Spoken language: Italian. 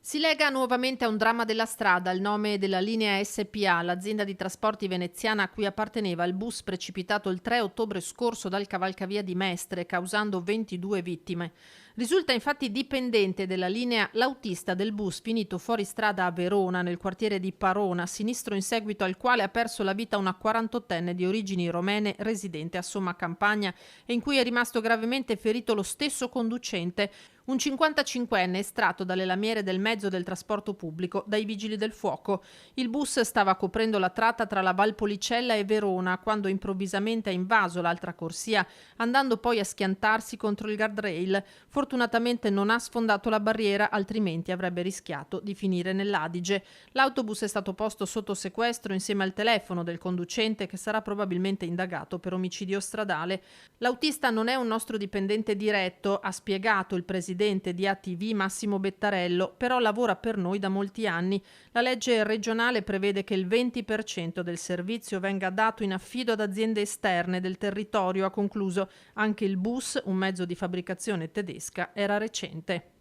Si lega nuovamente a un dramma della strada il nome della Linea SPA, l'azienda di trasporti veneziana a cui apparteneva il bus precipitato il 3 ottobre scorso dal cavalcavia di Mestre, causando 22 vittime. Risulta infatti dipendente della linea l'autista del bus finito fuori strada a Verona, nel quartiere di Parona, sinistro in seguito al quale ha perso la vita una 48enne di origini romene residente a Somma Campagna e in cui è rimasto gravemente ferito lo stesso conducente, un 55enne estratto dalle lamiere del mezzo del trasporto pubblico dai vigili del fuoco. Il bus stava coprendo la tratta tra la Valpolicella e Verona quando improvvisamente ha invaso l'altra corsia, andando poi a schiantarsi contro il guardrail. Fortunatamente non ha sfondato la barriera, altrimenti avrebbe rischiato di finire nell'Adige. L'autobus è stato posto sotto sequestro insieme al telefono del conducente, che sarà probabilmente indagato per omicidio stradale. L'autista non è un nostro dipendente diretto, ha spiegato il presidente di ATV Massimo Bettarello, però lavora per noi da molti anni. La legge regionale prevede che il 20% del servizio venga dato in affido ad aziende esterne del territorio, ha concluso. Anche il bus, un mezzo di fabbricazione tedesca, era recente.